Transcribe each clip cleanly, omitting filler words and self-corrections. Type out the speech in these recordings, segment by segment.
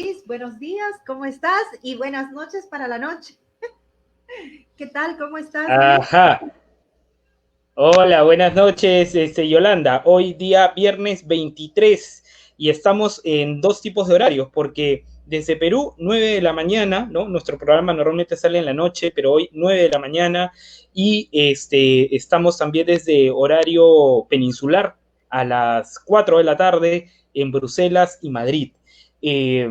Luis, buenos días, ¿cómo estás? Y buenas noches para la noche. ¿Qué tal? ¿Cómo estás, Luis? Ajá. Hola, buenas noches, Yolanda. Hoy día viernes 23 y estamos en dos tipos de horarios, porque desde Perú, 9 de la mañana, ¿no? Nuestro programa normalmente sale en la noche, pero hoy 9 de la mañana y estamos también desde horario peninsular a las 4 de la tarde en Bruselas y Madrid. Eh,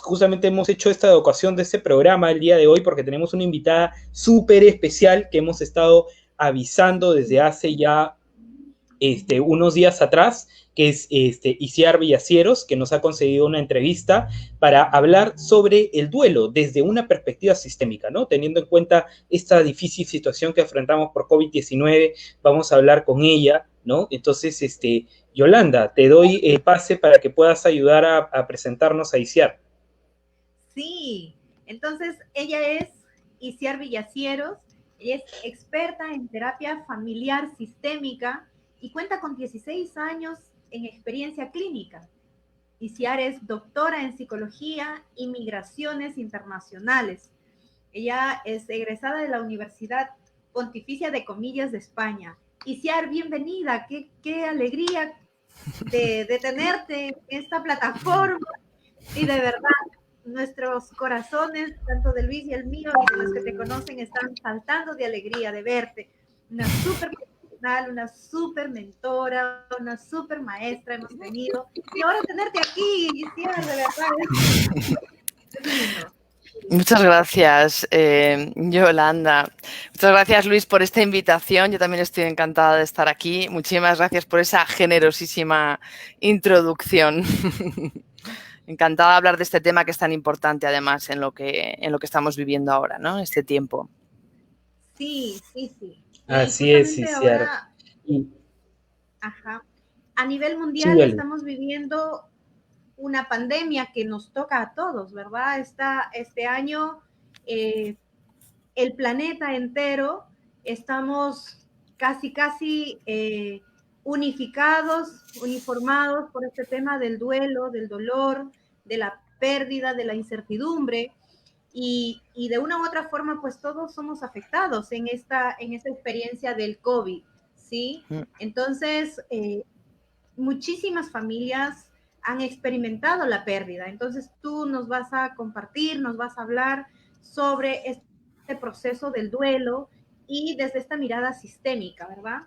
justamente hemos hecho esta ocasión de este programa el día de hoy porque tenemos una invitada súper especial que hemos estado avisando desde hace ya unos días atrás, que es Isiar Villacieros, que nos ha concedido una entrevista para hablar sobre el duelo desde una perspectiva sistémica, ¿no? Teniendo en cuenta esta difícil situación que afrontamos por COVID-19, vamos a hablar con ella, ¿no? Entonces, Yolanda, te doy el pase para que puedas ayudar a presentarnos a Isiar. Sí, entonces ella es Isiar Villacieros, ella es experta en terapia familiar sistémica y cuenta con 16 años en experiencia clínica. Isiar es doctora en psicología y migraciones internacionales. Ella es egresada de la Universidad Pontificia de Comillas de España. Isiar, bienvenida, qué alegría de tenerte en esta plataforma y de verdad nuestros corazones, tanto de Luis y el mío y de los que te conocen, están saltando de alegría de verte. Una súper profesional, una súper mentora, una súper maestra hemos tenido. Y ahora tenerte aquí, Isiar, de verdad, es lindo. Muchas gracias, Yolanda. Muchas gracias, Luis, por esta invitación. Yo también estoy encantada de estar aquí. Muchísimas gracias por esa generosísima introducción. Encantada de hablar de este tema que es tan importante, además, en lo que estamos viviendo ahora, ¿no? Este tiempo. Sí, sí, sí. Y Así es, justamente Isiar. ahora, ajá, a nivel Sí, mundial estamos viviendo una pandemia que nos toca a todos, ¿verdad? Este año el planeta entero estamos casi unificados, uniformados por este tema del duelo, del dolor, de la pérdida, de la incertidumbre. Y de una u otra forma, pues todos somos afectados en esta experiencia del COVID, ¿sí? Entonces, muchísimas familias han experimentado la pérdida. Entonces tú nos vas a compartir, nos vas a hablar sobre este proceso del duelo y desde esta mirada sistémica, ¿verdad?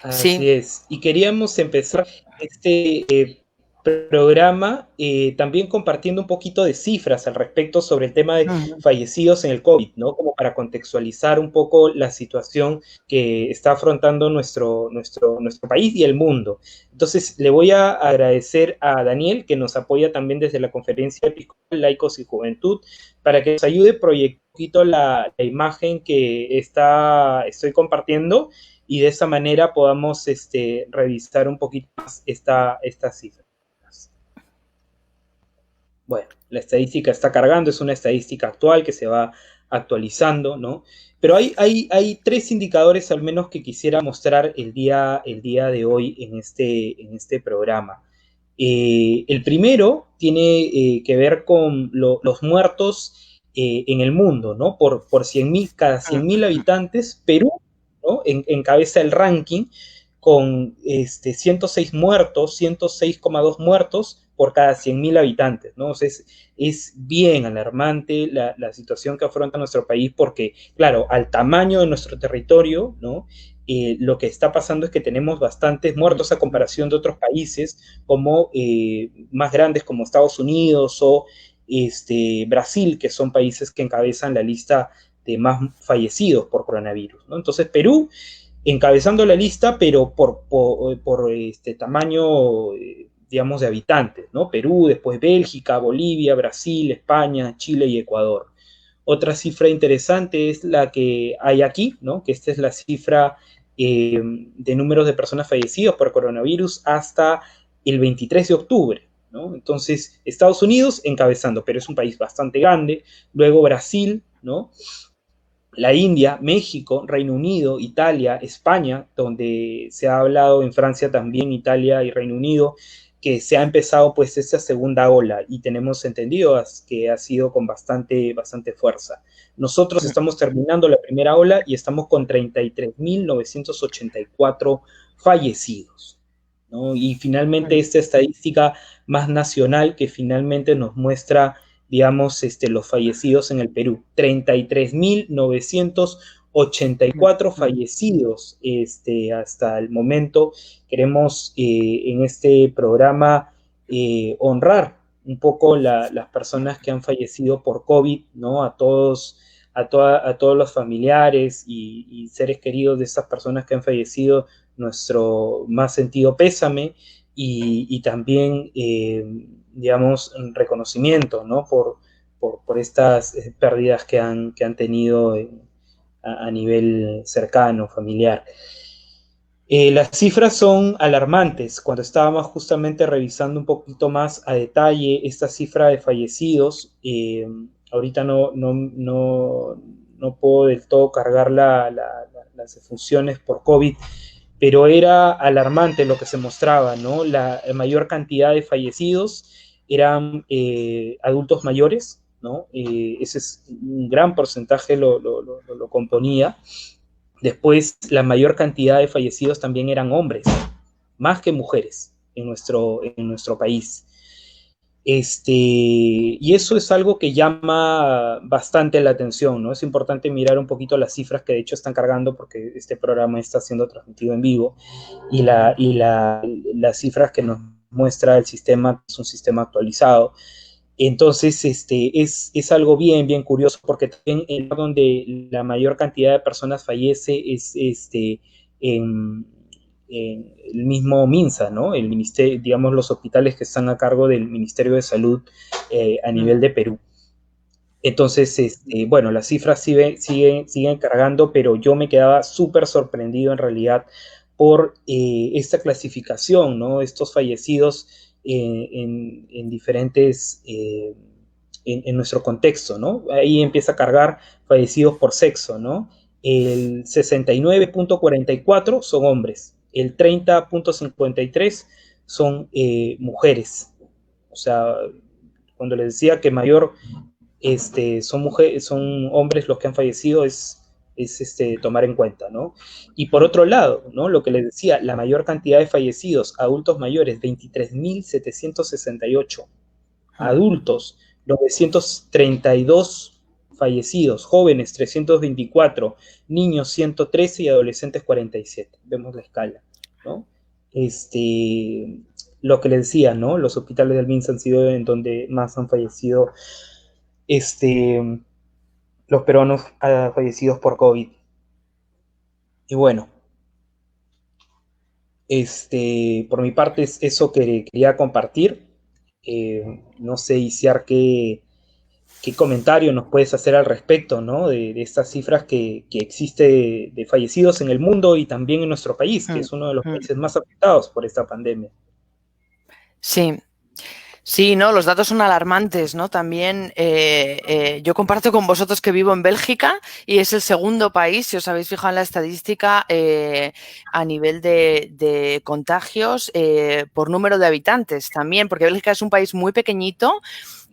Así Sí. es. Y queríamos empezar este programa también compartiendo un poquito de cifras al respecto sobre el tema de fallecidos en el COVID, ¿no? Como para contextualizar un poco la situación que está afrontando nuestro país y el mundo. Entonces, le voy a agradecer a Daniel, que nos apoya también desde la Conferencia Episcopal Laicos y Juventud, para que nos ayude a proyectar un poquito la imagen que estoy compartiendo y de esa manera podamos revisar un poquito más estas cifras. Bueno, la estadística está cargando, es una estadística actual que se va actualizando, ¿no? Pero hay tres indicadores al menos que quisiera mostrar el día de hoy en este programa. El primero tiene que ver con los muertos en el mundo, ¿no? Por 100.000, cada 100.000 habitantes, Perú, ¿no? Encabeza el ranking con 106 muertos, 106,2 muertos por cada 100.000 habitantes, ¿no? O sea, es bien alarmante la situación que afronta nuestro país porque, claro, al tamaño de nuestro territorio, ¿no? Lo que está pasando es que tenemos bastantes muertos a comparación de otros países como más grandes como Estados Unidos o Brasil, que son países que encabezan la lista de más fallecidos por coronavirus, ¿no? Entonces, Perú encabezando la lista, pero por tamaño, digamos, de habitantes, ¿no? Perú, después Bélgica, Bolivia, Brasil, España, Chile y Ecuador. Otra cifra interesante es la que hay aquí, ¿no? Que esta es la cifra de números de personas fallecidas por coronavirus hasta el 23 de octubre, ¿no? Entonces, Estados Unidos encabezando, pero es un país bastante grande. Luego Brasil, ¿no? la India, México, Reino Unido, Italia, España, donde se ha hablado en Francia también, Italia y Reino Unido, que se ha empezado pues esta segunda ola y tenemos entendido que ha sido con bastante fuerza. Nosotros estamos terminando la primera ola y estamos con 33.984 fallecidos, ¿no? Y finalmente esta estadística más nacional que finalmente nos muestra, digamos, los fallecidos en el Perú. 33.984 fallecidos hasta el momento. Queremos en este programa honrar un poco las personas que han fallecido por COVID, ¿no? A todos los familiares y seres queridos de estas personas que han fallecido, nuestro más sentido pésame y también digamos, reconocimiento, ¿no? Por estas pérdidas que han tenido a nivel cercano, familiar. Las cifras son alarmantes. Cuando estábamos justamente revisando un poquito más a detalle esta cifra de fallecidos, ahorita no puedo del todo cargar las funciones por COVID, pero era alarmante lo que se mostraba, ¿no? La mayor cantidad de fallecidos eran adultos mayores, ¿no? Ese es un gran porcentaje lo componía. Después, la mayor cantidad de fallecidos también eran hombres, más que mujeres en nuestro país. Y eso es algo que llama bastante la atención, ¿no? Es importante mirar un poquito las cifras que de hecho están cargando porque este programa está siendo transmitido en vivo y las cifras que nos muestra el sistema es un sistema actualizado. Entonces, es algo bien curioso porque también el donde la mayor cantidad de personas fallece es en el mismo MINSA, ¿no? El ministerio, digamos, los hospitales que están a cargo del Ministerio de Salud a nivel de Perú. Entonces, bueno, las cifras siguen cargando, pero yo me quedaba súper sorprendido en realidad por esta clasificación, ¿no? Estos fallecidos en diferentes, en nuestro contexto, ¿no? Ahí empieza a cargar fallecidos por sexo, ¿no? El 69.44 son hombres, el 30.53 son mujeres. O sea, cuando les decía que mayor son hombres los que han fallecido es tomar en cuenta, ¿no? Y por otro lado, ¿no? Lo que les decía, la mayor cantidad de fallecidos, adultos mayores, 23.768, adultos, 932 fallecidos, jóvenes, 324, niños, 113 y adolescentes, 47. Vemos la escala, ¿no? Lo que les decía, ¿no? Los hospitales del MINSA han sido en donde más han fallecido los peruanos fallecidos por COVID. Y bueno, por mi parte es eso que quería compartir. No sé, Isiar, qué comentario nos puedes hacer al respecto, ¿no? De estas cifras que existe de fallecidos en el mundo y también en nuestro país, que es uno de los países más afectados por esta pandemia. Sí, no, los datos son alarmantes, ¿no? También yo comparto con vosotros que vivo en Bélgica y es el segundo país, si os habéis fijado en la estadística, a nivel de contagios por número de habitantes también, porque Bélgica es un país muy pequeñito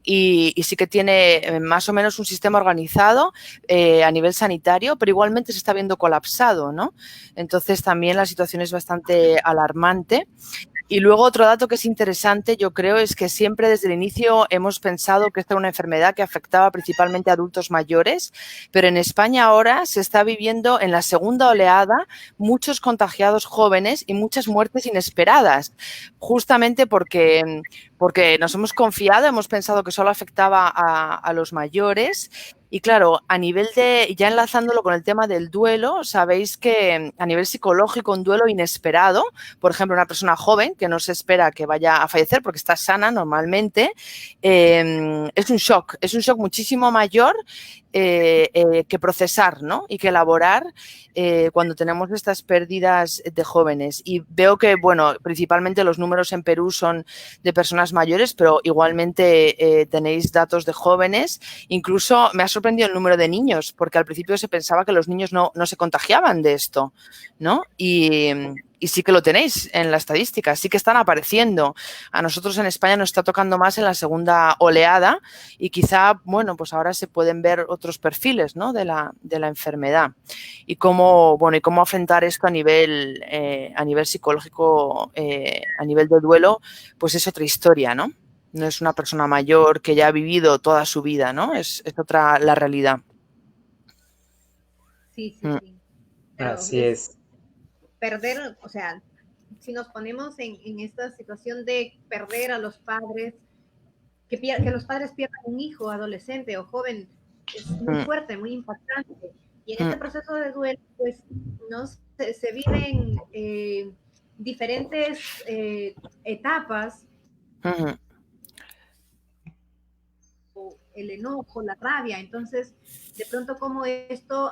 y sí que tiene más o menos un sistema organizado a nivel sanitario, pero igualmente se está viendo colapsado, ¿no? Entonces también la situación es bastante alarmante. Y luego otro dato que es interesante, yo creo, es que siempre desde el inicio hemos pensado que esta era una enfermedad que afectaba principalmente a adultos mayores, pero en España ahora se está viviendo en la segunda oleada muchos contagiados jóvenes y muchas muertes inesperadas, justamente porque nos hemos confiado, hemos pensado que solo afectaba a los mayores. Y claro, a nivel ya enlazándolo con el tema del duelo, sabéis que a nivel psicológico un duelo inesperado, por ejemplo, una persona joven que no se espera que vaya a fallecer porque está sana normalmente, es un shock muchísimo mayor que procesar, ¿no? Y que elaborar cuando tenemos estas pérdidas de jóvenes. Y veo que, bueno, principalmente los números en Perú son de personas mayores, pero igualmente tenéis datos de jóvenes. Incluso me ha sorprendido sorprendido el número de niños, porque al principio se pensaba que los niños no se contagiaban de esto, ¿no? Y sí que lo tenéis en la estadística, sí que están apareciendo. A nosotros en España nos está tocando más en la segunda oleada y quizá, bueno, pues ahora se pueden ver otros perfiles, ¿no?, de la enfermedad. Y cómo afrontar esto a nivel psicológico, a nivel de duelo, pues es otra historia, ¿no? No es una persona mayor que ya ha vivido toda su vida, ¿no? Es otra la realidad. Sí. Pero Así es. perder, o sea, si nos ponemos en esta situación de perder a los padres, que los padres pierdan un hijo, adolescente o joven, es muy fuerte, muy impactante. Y en este proceso de duelo, pues, ¿no? se viven diferentes etapas. El enojo, la rabia. Entonces, de pronto, cómo esto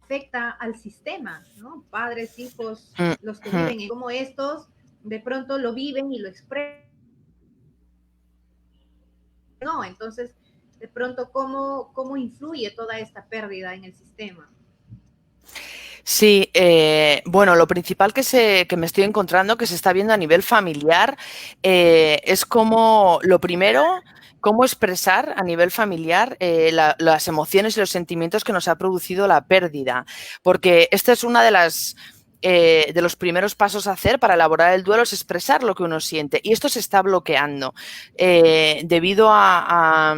afecta al sistema, ¿no? Padres, hijos, los que viven, y cómo estos de pronto lo viven y lo expresan. No, entonces, de pronto, ¿cómo influye toda esta pérdida en el sistema? Sí, bueno, lo principal que me estoy encontrando, que se está viendo a nivel familiar, es como, lo primero, cómo expresar a nivel familiar las emociones y los sentimientos que nos ha producido la pérdida. Porque esta es una de los primeros pasos a hacer para elaborar el duelo, es expresar lo que uno siente. Y esto se está bloqueando debido a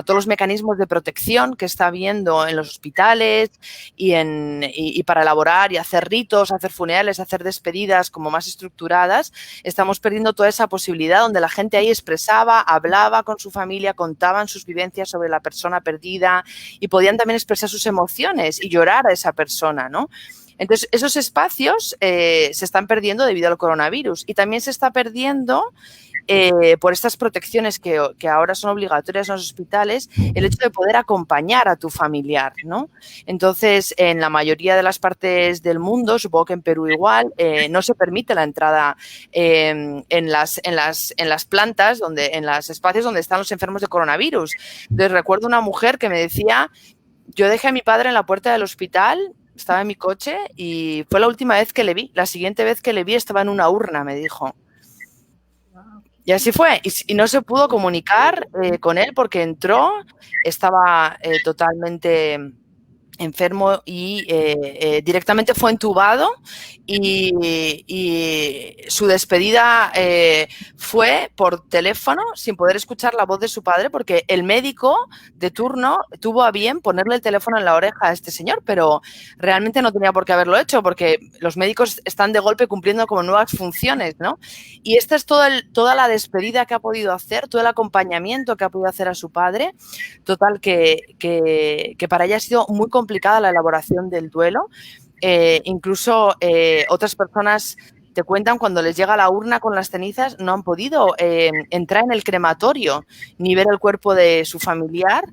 todos los mecanismos de protección que está habiendo en los hospitales y para elaborar y hacer ritos, hacer funerales, hacer despedidas como más estructuradas. Estamos perdiendo toda esa posibilidad donde la gente ahí expresaba, hablaba con su familia, contaban sus vivencias sobre la persona perdida y podían también expresar sus emociones y llorar a esa persona, ¿no? Entonces, esos espacios se están perdiendo debido al coronavirus y también se está perdiendo por estas protecciones que ahora son obligatorias en los hospitales, el hecho de poder acompañar a tu familiar, ¿no? Entonces, en la mayoría de las partes del mundo, supongo que en Perú igual, no se permite la entrada en las plantas, en los espacios donde están los enfermos de coronavirus. Entonces, recuerdo una mujer que me decía, yo dejé a mi padre en la puerta del hospital, estaba en mi coche y fue la última vez que le vi. La siguiente vez que le vi estaba en una urna, me dijo. Y así fue. Y no se pudo comunicar con él porque entró, estaba totalmente enfermo y directamente fue entubado y su despedida fue por teléfono sin poder escuchar la voz de su padre porque el médico de turno tuvo a bien ponerle el teléfono en la oreja a este señor, pero realmente no tenía por qué haberlo hecho porque los médicos están de golpe cumpliendo como nuevas funciones, ¿no? Y esta es toda la despedida que ha podido hacer, todo el acompañamiento que ha podido hacer a su padre, total que para ella ha sido muy complicada la elaboración del duelo. Incluso otras personas te cuentan cuando les llega la urna con las cenizas no han podido entrar en el crematorio ni ver el cuerpo de su familiar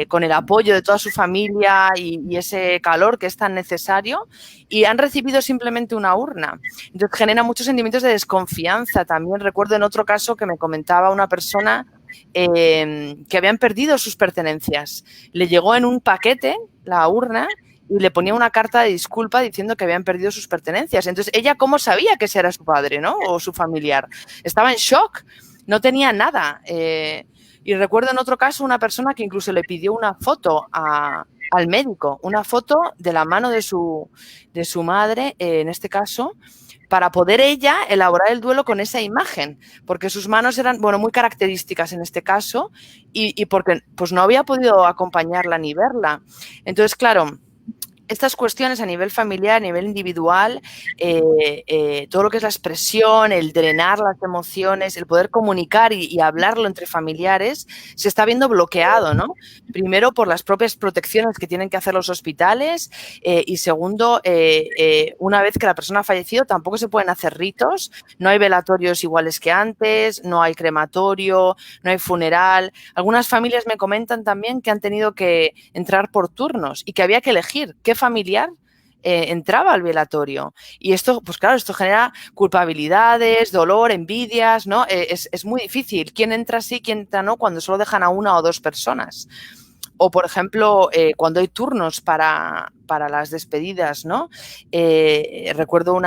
con el apoyo de toda su familia y ese calor que es tan necesario y han recibido simplemente una urna. Entonces genera muchos sentimientos de desconfianza. También recuerdo en otro caso que me comentaba una persona que habían perdido sus pertenencias. Le llegó en un paquete la urna y le ponía una carta de disculpa diciendo que habían perdido sus pertenencias. Entonces, ella cómo sabía que ese era su padre, ¿no? O su familiar. Estaba en shock, no tenía nada. Y recuerdo en otro caso una persona que incluso le pidió una foto al médico, una foto de la mano de su madre, en este caso, para poder ella elaborar el duelo con esa imagen, porque sus manos eran, bueno, muy características en este caso y porque pues no había podido acompañarla ni verla. Entonces, claro, estas cuestiones a nivel familiar, a nivel individual, todo lo que es la expresión, el drenar las emociones, el poder comunicar y hablarlo entre familiares, se está viendo bloqueado, ¿no? Primero, por las propias protecciones que tienen que hacer los hospitales y segundo, una vez que la persona ha fallecido, tampoco se pueden hacer ritos, no hay velatorios iguales que antes, no hay crematorio, no hay funeral. Algunas familias me comentan también que han tenido que entrar por turnos y que había que elegir qué familiar entraba al velatorio. Y esto, pues claro, esto genera culpabilidades, dolor, envidias, ¿no? Es muy difícil. ¿Quién entra sí, quién entra no? Cuando solo dejan a una o dos personas. O, por ejemplo, cuando hay turnos para las despedidas, ¿no? Recuerdo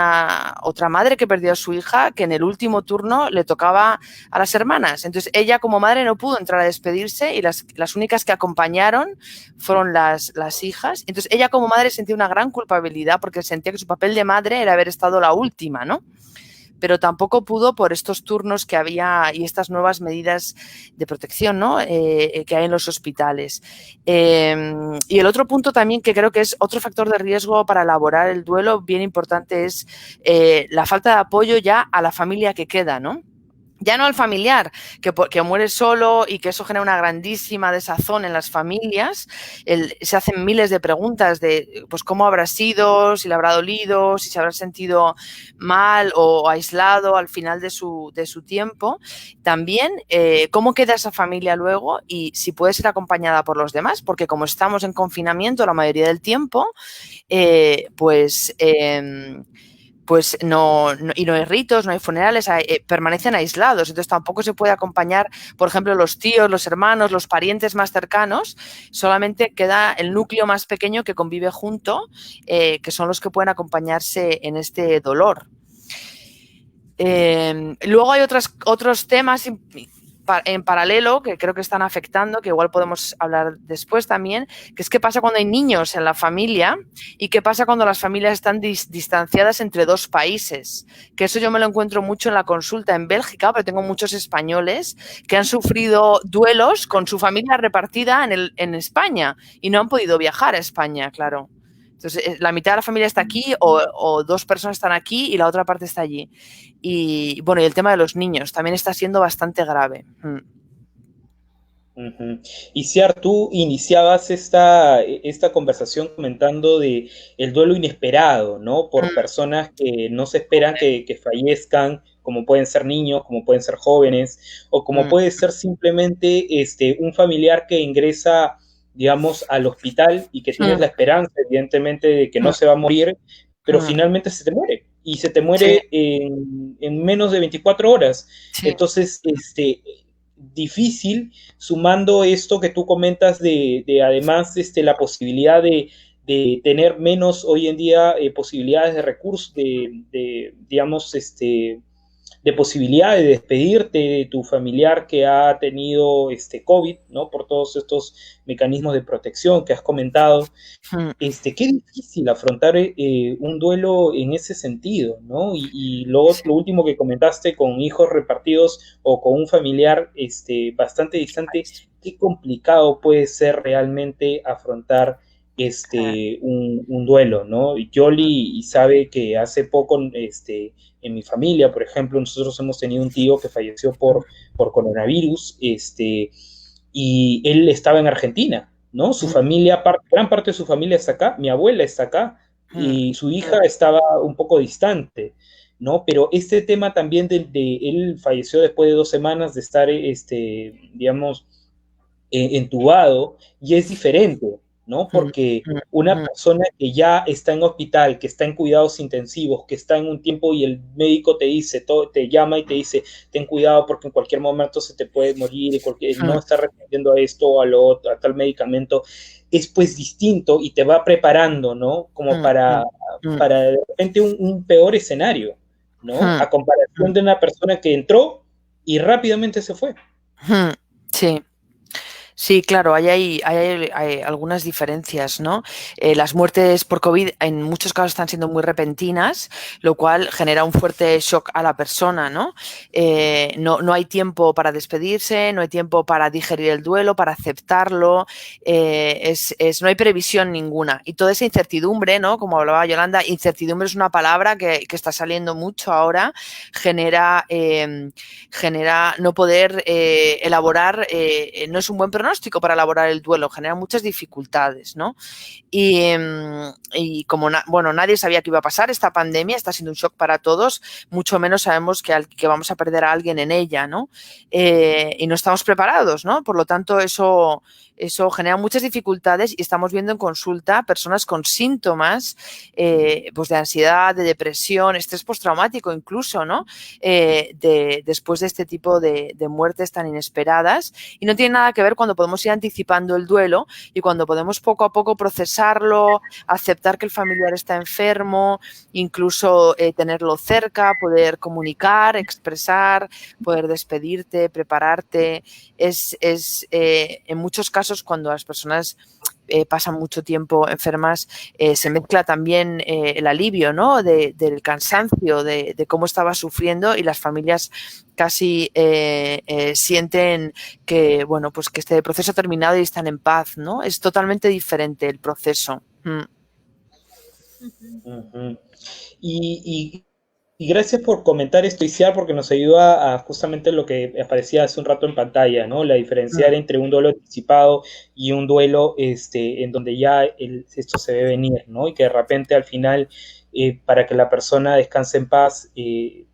otra madre que perdió a su hija que en el último turno le tocaba a las hermanas. Entonces, ella como madre no pudo entrar a despedirse y las únicas que acompañaron fueron las hijas. Entonces, ella como madre sentía una gran culpabilidad porque sentía que su papel de madre era haber estado la última, ¿no? Pero tampoco pudo por estos turnos que había y estas nuevas medidas de protección, ¿no? Que hay en los hospitales. Y el otro punto también que creo que es otro factor de riesgo para elaborar el duelo bien importante es la falta de apoyo ya a la familia que queda, ¿no? Ya no al familiar, que muere solo y que eso genera una grandísima desazón en las familias. Se hacen miles de preguntas de pues cómo habrá sido, si le habrá dolido, si se habrá sentido mal o aislado al final de su tiempo. También cómo queda esa familia luego y si puede ser acompañada por los demás, porque como estamos en confinamiento la mayoría del tiempo, pues no hay ritos, no hay funerales, permanecen aislados, entonces tampoco se puede acompañar, por ejemplo, los tíos, los hermanos, los parientes más cercanos, solamente queda el núcleo más pequeño que convive junto, que son los que pueden acompañarse en este dolor. Luego hay otros temas en paralelo que creo que están afectando, que igual podemos hablar después también, que es qué pasa cuando hay niños en la familia y qué pasa cuando las familias están distanciadas entre dos países, que eso yo me lo encuentro mucho en la consulta en Bélgica, pero tengo muchos españoles que han sufrido duelos con su familia repartida en España y no han podido viajar a España, claro. Entonces, la mitad de la familia está aquí o dos personas están aquí y la otra parte está allí. Y bueno, y el tema de los niños también está siendo bastante grave. Y Ciar, tú iniciabas esta conversación comentando de el duelo inesperado, ¿no? Por personas que no se esperan que fallezcan, como pueden ser niños, como pueden ser jóvenes, o como puede ser simplemente un familiar que ingresa, digamos, al hospital y que tienes la esperanza, evidentemente, de que no se va a morir, pero finalmente se te muere. Y se te muere en menos de 24 horas. Sí. Entonces, difícil, sumando esto que tú comentas de además la posibilidad de tener menos hoy en día posibilidades de recursos, digamos, de posibilidad de despedirte de tu familiar que ha tenido COVID, ¿no? Por todos estos mecanismos de protección que has comentado. Qué difícil afrontar un duelo en ese sentido, ¿no? Y luego lo último que comentaste con hijos repartidos o con un familiar bastante distante, qué complicado puede ser realmente afrontar un duelo, ¿no? Yoli sabe que hace poco en mi familia, por ejemplo, nosotros hemos tenido un tío que falleció por coronavirus, y él estaba en Argentina, ¿no? Su familia, gran parte de su familia está acá, mi abuela está acá, y su hija estaba un poco distante, ¿no? Pero este tema también de él falleció después de 2 semanas de estar, digamos, entubado, y es diferente, ¿no? Porque una persona que ya está en hospital, que está en cuidados intensivos, que está en un tiempo y el médico te dice, te llama y te dice, ten cuidado porque en cualquier momento se te puede morir, no está respondiendo a esto o a lo otro, a tal medicamento, es pues distinto y te va preparando, ¿no? Como para de repente un peor escenario, ¿no? A comparación de una persona que entró y rápidamente se fue. Sí. Sí, claro, hay algunas diferencias, ¿no? Las muertes por COVID en muchos casos están siendo muy repentinas, lo cual genera un fuerte shock a la persona, ¿no? No hay tiempo para despedirse, no hay tiempo para digerir el duelo, para aceptarlo, no hay previsión ninguna. Y toda esa incertidumbre, ¿no? Como hablaba Yolanda, incertidumbre es una palabra que está saliendo mucho ahora, genera no poder elaborar, no es un buen pronóstico pronóstico para elaborar el duelo, genera muchas dificultades, ¿no? Y como nadie sabía que iba a pasar esta pandemia, está siendo un shock para todos, mucho menos sabemos que vamos a perder a alguien en ella, ¿no? Y no estamos preparados, ¿no? Por lo tanto, eso genera muchas dificultades y estamos viendo en consulta personas con síntomas pues de ansiedad, de depresión, estrés postraumático incluso, ¿no? Después de este tipo de muertes tan inesperadas, y no tiene nada que ver cuando podemos ir anticipando el duelo y cuando podemos poco a poco procesarlo, aceptar que el familiar está enfermo, incluso tenerlo cerca, poder comunicar, expresar, poder despedirte, prepararte. En muchos casos, cuando las personas pasan mucho tiempo enfermas, se mezcla también el alivio, ¿no? del cansancio, de cómo estaba sufriendo, y las familias casi sienten que, bueno, pues que este proceso ha terminado y están en paz, ¿no? Es totalmente diferente el proceso. Ujú. Y gracias por comentar esto, Iciar, porque nos ayuda a justamente lo que aparecía hace un rato en pantalla, ¿no? La diferenciar entre un duelo anticipado y un duelo en donde ya esto se ve venir, ¿no? Y que de repente al final, para que la persona descanse en paz, de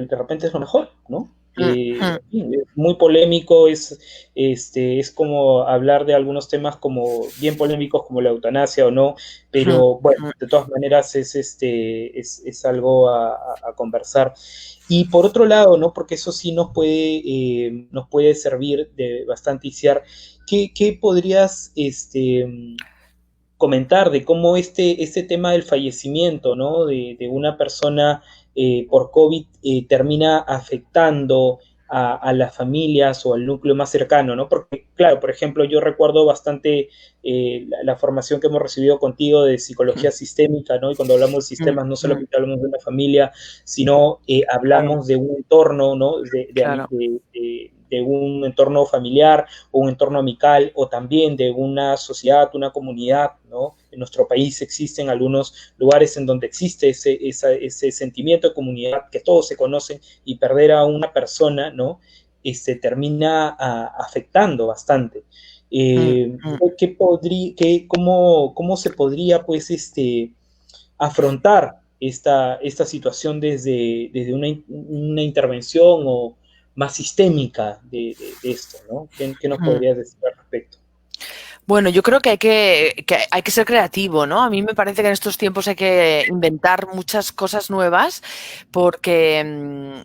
repente es lo mejor, ¿no? Es muy polémico, es como hablar de algunos temas como bien polémicos como la eutanasia o no, pero bueno, de todas maneras es algo a conversar. Y por otro lado, ¿no? Porque eso sí nos puede servir de bastante, Iciar. ¿Qué podrías comentar de cómo este tema del fallecimiento, ¿no? de una persona por COVID termina afectando a las familias o al núcleo más cercano, ¿no? Porque, claro, por ejemplo, yo recuerdo bastante la formación que hemos recibido contigo de psicología sistémica, ¿no? Y cuando hablamos de sistemas, no solamente hablamos de una familia, sino hablamos de un entorno, ¿no? De un entorno familiar o un entorno amical, o también de una sociedad, una comunidad, ¿no? En nuestro país existen algunos lugares en donde existe ese sentimiento de comunidad, que todos se conocen, y perder a una persona, ¿no? Termina afectando bastante. ¿Cómo se podría, pues, afrontar esta situación desde una intervención o más sistémica de esto, ¿no? ¿Qué nos podrías decir al respecto? Bueno, yo creo que hay que ser creativo, ¿no? A mí me parece que en estos tiempos hay que inventar muchas cosas nuevas, porque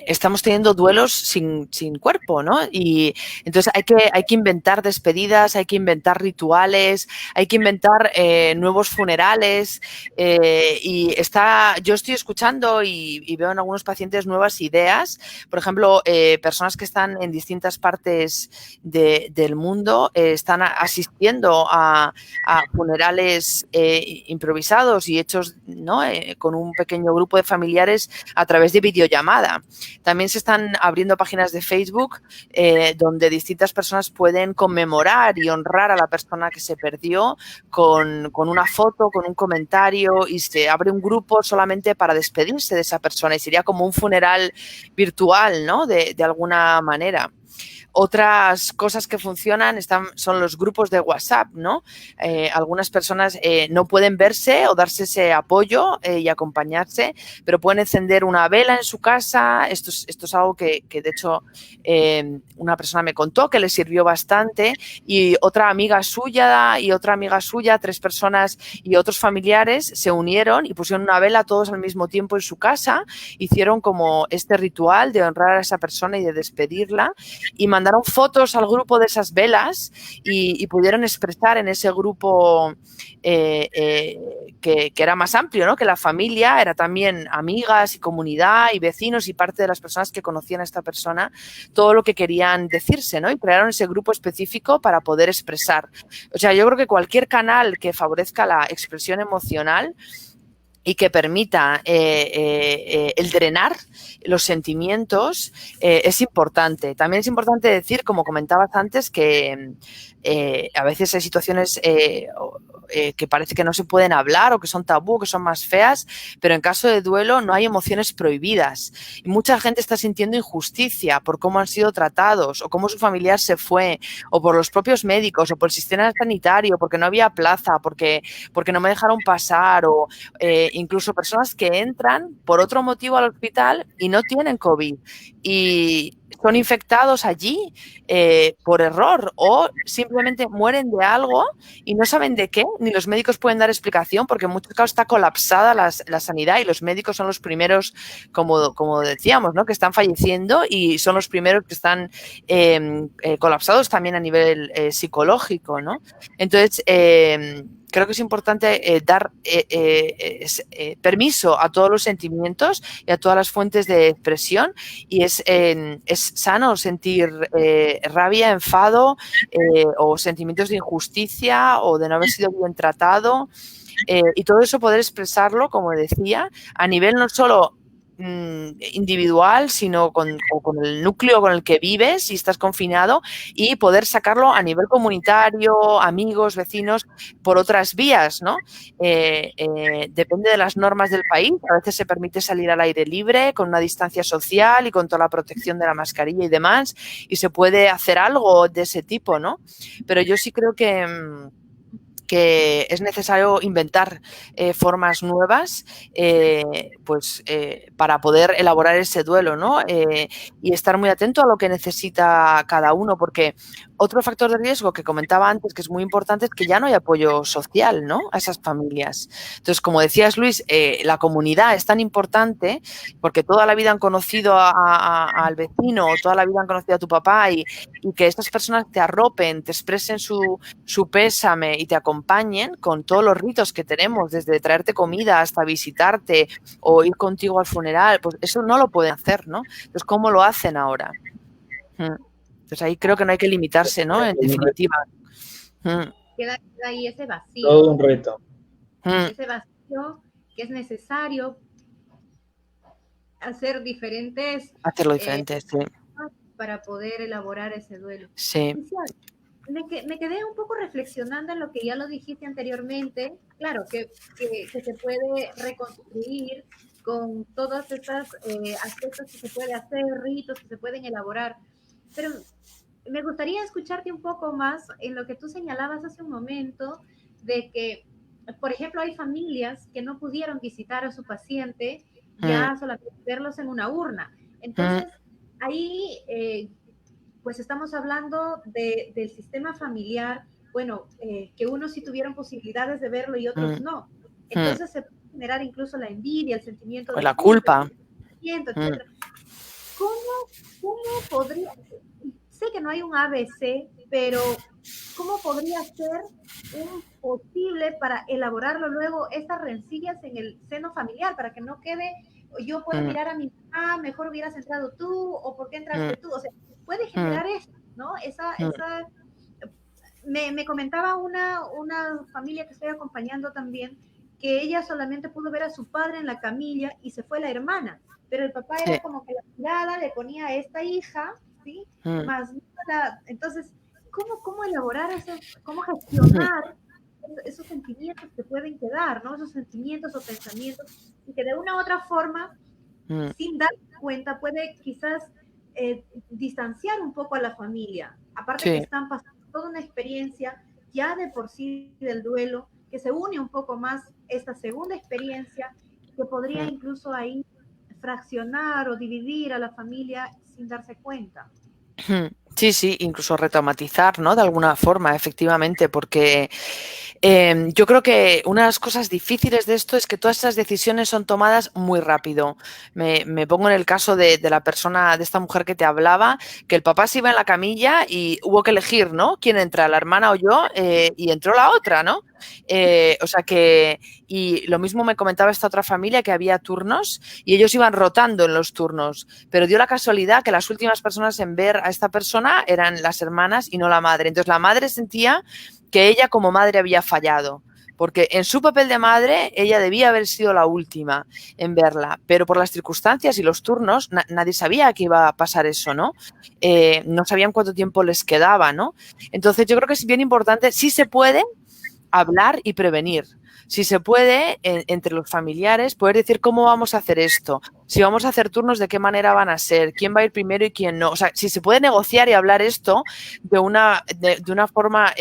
estamos teniendo duelos sin cuerpo, ¿no? Y entonces hay que inventar despedidas, hay que inventar rituales, hay que inventar nuevos funerales, yo estoy escuchando y veo en algunos pacientes nuevas ideas. Por ejemplo, personas que están en distintas partes del mundo están asistiendo a funerales improvisados y hechos, ¿no? Con un pequeño grupo de familiares a través de videollamada. También se están abriendo páginas de Facebook donde distintas personas pueden conmemorar y honrar a la persona que se perdió con una foto, con un comentario, y se abre un grupo solamente para despedirse de esa persona, y sería como un funeral virtual, ¿no? De alguna manera. Otras cosas que funcionan son los grupos de WhatsApp, ¿no? Algunas personas no pueden verse o darse ese apoyo y acompañarse, pero pueden encender una vela en su casa. Esto es algo que de hecho, una persona me contó que le sirvió bastante, y otra amiga suya, 3 personas y otros familiares se unieron y pusieron una vela todos al mismo tiempo en su casa, hicieron como este ritual de honrar a esa persona y de despedirla, y mandaron fotos al grupo de esas velas y pudieron expresar en ese grupo que era más amplio, ¿no? Que la familia era también amigas y comunidad y vecinos y parte de las personas que conocían a esta persona, todo lo que querían decirse, ¿no? Y crearon ese grupo específico para poder expresar. O sea, yo creo que cualquier canal que favorezca la expresión emocional y que permita el drenar los sentimientos es importante. También es importante decir, como comentabas antes, que a veces hay situaciones que parece que no se pueden hablar o que son tabú, que son más feas, pero en caso de duelo no hay emociones prohibidas. Y mucha gente está sintiendo injusticia por cómo han sido tratados o cómo su familiar se fue, o por los propios médicos, o por el sistema sanitario, porque no había plaza, porque no me dejaron pasar, o incluso personas que entran por otro motivo al hospital y no tienen COVID y son infectados allí por error, o simplemente mueren de algo y no saben de qué, ni los médicos pueden dar explicación, porque en muchos casos está colapsada la sanidad y los médicos son los primeros, como decíamos, ¿no?, que están falleciendo, y son los primeros que están colapsados también a nivel psicológico, ¿no? Entonces, creo que es importante dar permiso a todos los sentimientos y a todas las fuentes de expresión, y es sano sentir rabia, enfado o sentimientos de injusticia o de no haber sido bien tratado, y todo eso poder expresarlo, como decía, a nivel no solo individual, sino con el núcleo con el que vives y estás confinado, y poder sacarlo a nivel comunitario, amigos, vecinos, por otras vías, ¿no? Depende de las normas del país. A veces se permite salir al aire libre con una distancia social y con toda la protección de la mascarilla y demás, y se puede hacer algo de ese tipo, ¿no? Pero yo sí creo que es necesario inventar formas nuevas para poder elaborar ese duelo, ¿no? Y estar muy atento a lo que necesita cada uno, porque otro factor de riesgo que comentaba antes, que es muy importante, es que ya no hay apoyo social, ¿no?, a esas familias. Entonces, como decías, Luis, la comunidad es tan importante, porque toda la vida han conocido al vecino, toda la vida han conocido a tu papá, y que estas personas te arropen, te expresen su pésame y te acompañen con todos los ritos que tenemos, desde traerte comida hasta visitarte o ir contigo al funeral, pues eso no lo pueden hacer, ¿no? Entonces, ¿cómo lo hacen ahora? Entonces ahí creo que no hay que limitarse, ¿no?, en definitiva. Queda ahí ese vacío. Todo un reto. Ese vacío que es necesario hacer diferentes... Hacerlo diferente, sí. Para poder elaborar ese duelo. Sí. Me quedé un poco reflexionando en lo que ya lo dijiste anteriormente. Claro, que se puede reconstruir con todos estos aspectos que se puede hacer, ritos que se pueden elaborar. Pero me gustaría escucharte un poco más en lo que tú señalabas hace un momento, de que, por ejemplo, hay familias que no pudieron visitar a su paciente, ya solamente verlos en una urna. Entonces, ahí, pues estamos hablando del sistema familiar, bueno, que unos sí tuvieron posibilidades de verlo y otros no. Entonces se puede generar incluso la envidia, el sentimiento de la culpa. ¿Cómo podría, sé que no hay un ABC, pero cómo podría ser un posible para elaborarlo luego estas rencillas en el seno familiar, para que no quede, yo puedo mirar a mi mamá, mejor hubieras entrado tú, o por qué entraste tú? O sea, puede generar esto, ¿no? Me comentaba una familia que estoy acompañando también, que ella solamente pudo ver a su padre en la camilla y se fue la hermana, pero el papá era como que la mirada le ponía a esta hija, ¿sí? Más nada. Entonces, ¿cómo elaborar eso? ¿Cómo gestionar esos sentimientos que pueden quedar, ¿no? Esos sentimientos o pensamientos, y que de una u otra forma, sin darse cuenta, puede quizás distanciar un poco a la familia. Aparte que están pasando toda una experiencia ya de por sí del duelo, que se une un poco más esta segunda experiencia, que podría incluso ahí fraccionar o dividir a la familia sin darse cuenta. Sí, incluso retraumatizar, ¿no?, de alguna forma, efectivamente, porque yo creo que una de las cosas difíciles de esto es que todas esas decisiones son tomadas muy rápido. Me pongo en el caso de la persona, de esta mujer que te hablaba, que el papá se iba en la camilla y hubo que elegir, ¿no?, quién entra, la hermana o yo, y entró la otra, ¿no? O sea que, y lo mismo me comentaba esta otra familia, que había turnos y ellos iban rotando en los turnos, pero dio la casualidad que las últimas personas en ver a esta persona eran las hermanas y no la madre. Entonces la madre sentía que ella como madre había fallado, porque en su papel de madre ella debía haber sido la última en verla, pero por las circunstancias y los turnos nadie sabía que iba a pasar eso, ¿no? No sabían cuánto tiempo les quedaba, ¿no? Entonces yo creo que es bien importante, si se puede, hablar y prevenir. Si se puede, entre los familiares, poder decir cómo vamos a hacer esto, si vamos a hacer turnos, de qué manera van a ser, quién va a ir primero y quién no. O sea, si se puede negociar y hablar esto de una forma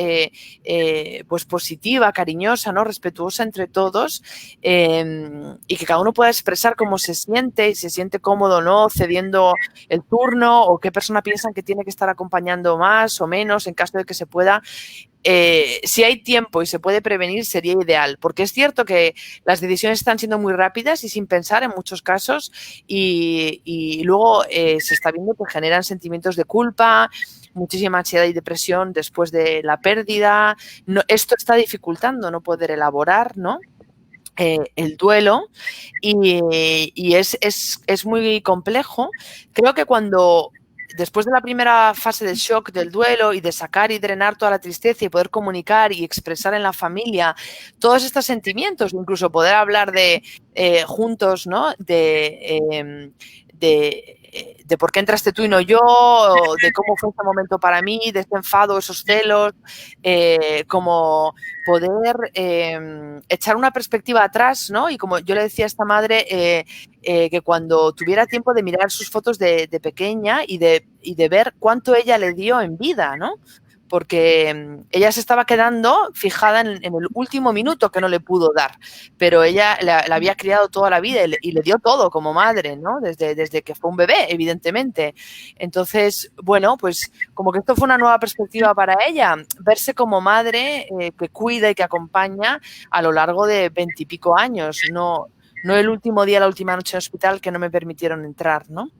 pues positiva, cariñosa, ¿no? Respetuosa entre todos, y que cada uno pueda expresar cómo se siente y se siente cómodo, ¿no? Cediendo el turno, o qué persona piensan que tiene que estar acompañando más o menos en caso de que se pueda. Si hay tiempo y se puede prevenir, sería ideal, porque es cierto que las decisiones están siendo muy rápidas y sin pensar en muchos casos, y luego se está viendo que generan sentimientos de culpa, muchísima ansiedad y depresión después de la pérdida. No, esto está dificultando no poder elaborar, ¿no? El duelo, y es muy complejo. Creo que después de la primera fase del shock, del duelo, y de sacar y drenar toda la tristeza y poder comunicar y expresar en la familia todos estos sentimientos, incluso poder hablar de juntos, ¿no? De por qué entraste tú y no yo, de cómo fue ese momento para mí, de ese enfado, esos celos, como poder echar una perspectiva atrás, ¿no? Y como yo le decía a esta madre, que cuando tuviera tiempo de mirar sus fotos de pequeña y de ver cuánto ella le dio en vida, ¿no? Porque ella se estaba quedando fijada en el último minuto que no le pudo dar, pero ella la había criado toda la vida y le dio todo como madre, ¿no? Desde que fue un bebé, evidentemente. Entonces, bueno, pues como que esto fue una nueva perspectiva para ella, verse como madre que cuida y que acompaña a lo largo de 20 y pico años, no el último día, la última noche en el hospital que no me permitieron entrar, ¿no?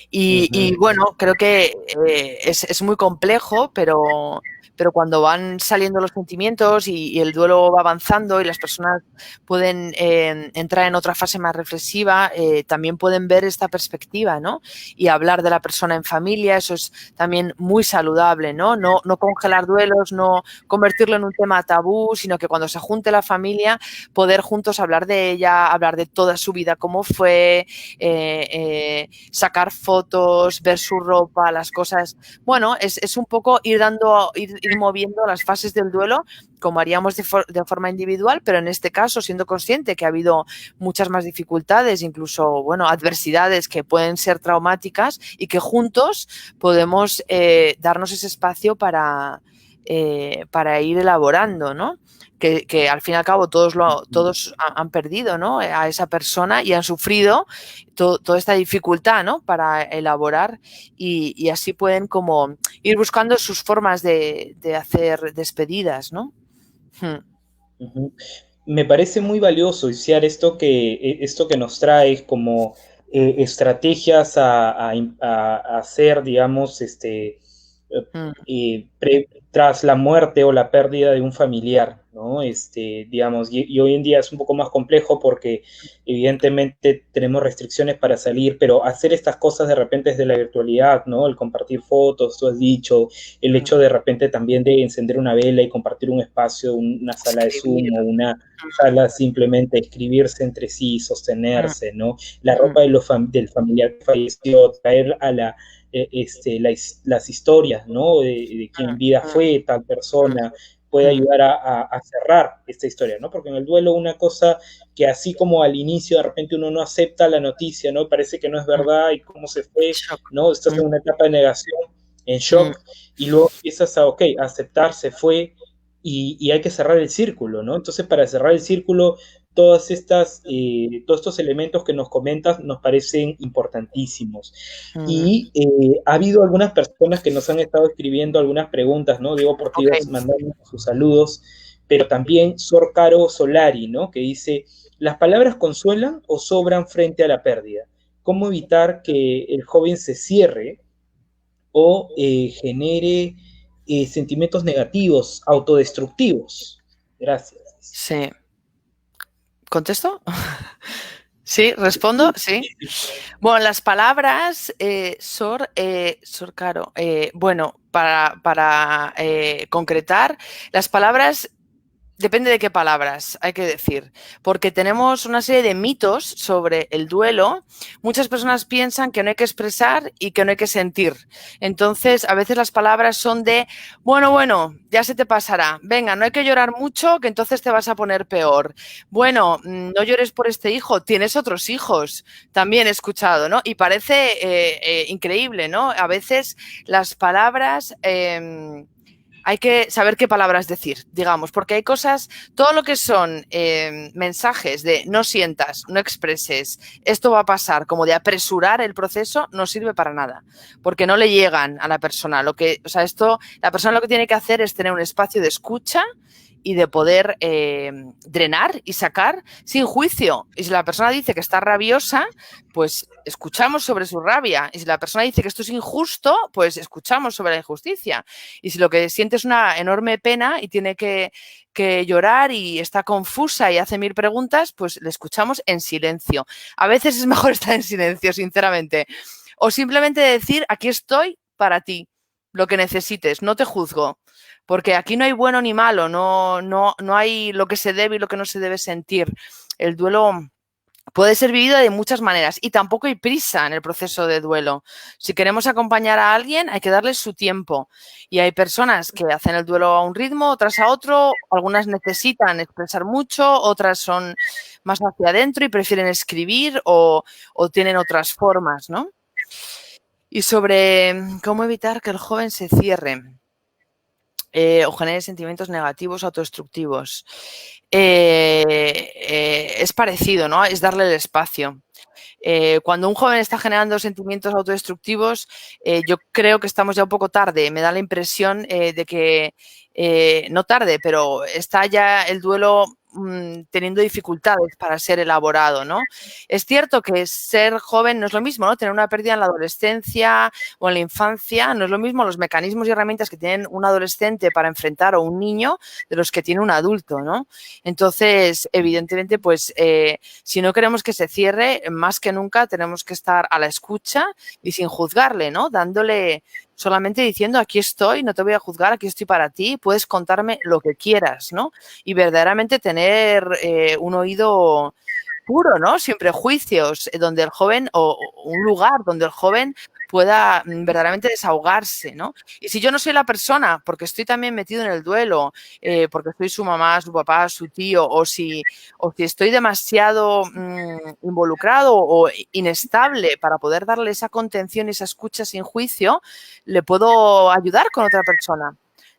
Y bueno, creo que es muy complejo, pero cuando van saliendo los sentimientos y el duelo va avanzando y las personas pueden entrar en otra fase más reflexiva, también pueden ver esta perspectiva, ¿no? Y hablar de la persona en familia, eso es también muy saludable, ¿no? No congelar duelos, no convertirlo en un tema tabú, sino que cuando se junte la familia, poder juntos hablar de ella, hablar de toda su vida, cómo fue, sacar fotos, ver su ropa, las cosas. Bueno, es un poco ir moviendo las fases del duelo como haríamos de forma individual, pero en este caso siendo consciente que ha habido muchas más dificultades, incluso, bueno, adversidades que pueden ser traumáticas, y que juntos podemos darnos ese espacio para ir elaborando, ¿no? Que al fin y al cabo todos han perdido, ¿no? A esa persona y han sufrido toda esta dificultad, ¿no? Para elaborar, y así pueden como ir buscando sus formas de hacer despedidas, ¿no? Me parece muy valioso, Isiar, esto que nos trae como estrategias a hacer, digamos, tras la muerte o la pérdida de un familiar, ¿no? Digamos, y hoy en día es un poco más complejo porque evidentemente tenemos restricciones para salir, pero hacer estas cosas de repente desde la virtualidad, ¿no? El compartir fotos, tú has dicho, el hecho de repente también de encender una vela y compartir un espacio, una sala de Zoom o una sala, simplemente escribirse entre sí, sostenerse, ¿no? La ropa del familiar que falleció, traer a las historias, ¿no? De quién en vida fue tal persona, puede ayudar a cerrar esta historia, ¿no? Porque en el duelo una cosa que así como al inicio de repente uno no acepta la noticia, ¿no? Parece que no es verdad y cómo se fue, ¿no? Estás en una etapa de negación, en shock, y luego empiezas a aceptar, se fue, y hay que cerrar el círculo, ¿no? Entonces, para cerrar el círculo, todos estos elementos que nos comentas nos parecen importantísimos. Y ha habido algunas personas que nos han estado escribiendo algunas preguntas, ¿no? Diego Portillos mandando sus saludos, pero también Sor Caro Solari, ¿no? Que dice, ¿las palabras consuelan o sobran frente a la pérdida? ¿Cómo evitar que el joven se cierre o genere sentimientos negativos, autodestructivos? Gracias. Sí. ¿Contesto? ¿Sí? ¿Respondo? Sí. Bueno, las palabras, Sor Caro, bueno, para concretar, las palabras depende de qué palabras, hay que decir, porque tenemos una serie de mitos sobre el duelo. Muchas personas piensan que no hay que expresar y que no hay que sentir. Entonces, a veces las palabras son de, bueno, ya se te pasará. Venga, no hay que llorar mucho, que entonces te vas a poner peor. Bueno, no llores por este hijo, tienes otros hijos. También he escuchado, ¿no? Y parece increíble, ¿no? A veces las palabras... hay que saber qué palabras decir, digamos, porque hay cosas, todo lo que son mensajes de no sientas, no expreses, esto va a pasar, como de apresurar el proceso, no sirve para nada, porque no le llegan a la persona. La persona lo que tiene que hacer es tener un espacio de escucha y de poder drenar y sacar sin juicio. Y si la persona dice que está rabiosa, pues escuchamos sobre su rabia. Y si la persona dice que esto es injusto, pues escuchamos sobre la injusticia. Y si lo que siente es una enorme pena y tiene que llorar y está confusa y hace 1000 preguntas, pues le escuchamos en silencio. A veces es mejor estar en silencio, sinceramente. O simplemente decir, aquí estoy para ti, lo que necesites, no te juzgo. Porque aquí no hay bueno ni malo, no hay lo que se debe y lo que no se debe sentir. El duelo puede ser vivido de muchas maneras y tampoco hay prisa en el proceso de duelo. Si queremos acompañar a alguien, hay que darle su tiempo. Y hay personas que hacen el duelo a un ritmo, otras a otro, algunas necesitan expresar mucho, otras son más hacia adentro y prefieren escribir o tienen otras formas, ¿no? Y sobre cómo evitar que el joven se cierre. O genere sentimientos negativos autodestructivos. Es parecido, ¿no? Es darle el espacio. Cuando un joven está generando sentimientos autodestructivos, yo creo que estamos ya un poco tarde. Me da la impresión de que, no tarde, pero está ya el duelo teniendo dificultades para ser elaborado, ¿no? Es cierto que ser joven no es lo mismo, ¿no? Tener una pérdida en la adolescencia o en la infancia no es lo mismo los mecanismos y herramientas que tiene un adolescente para enfrentar a un niño de los que tiene un adulto, ¿no? Entonces, evidentemente, pues si no queremos que se cierre, más que nunca tenemos que estar a la escucha y sin juzgarle, ¿no? Dándole, solamente diciendo, aquí estoy, no te voy a juzgar, aquí estoy para ti, puedes contarme lo que quieras, ¿no? Y verdaderamente tener un oído puro, ¿no? Sin prejuicios, donde el joven, o un lugar donde el joven pueda verdaderamente desahogarse, ¿no? Y si yo no soy la persona, porque estoy también metido en el duelo, porque soy su mamá, su papá, su tío, o si estoy demasiado involucrado o inestable para poder darle esa contención y esa escucha sin juicio, le puedo ayudar con otra persona.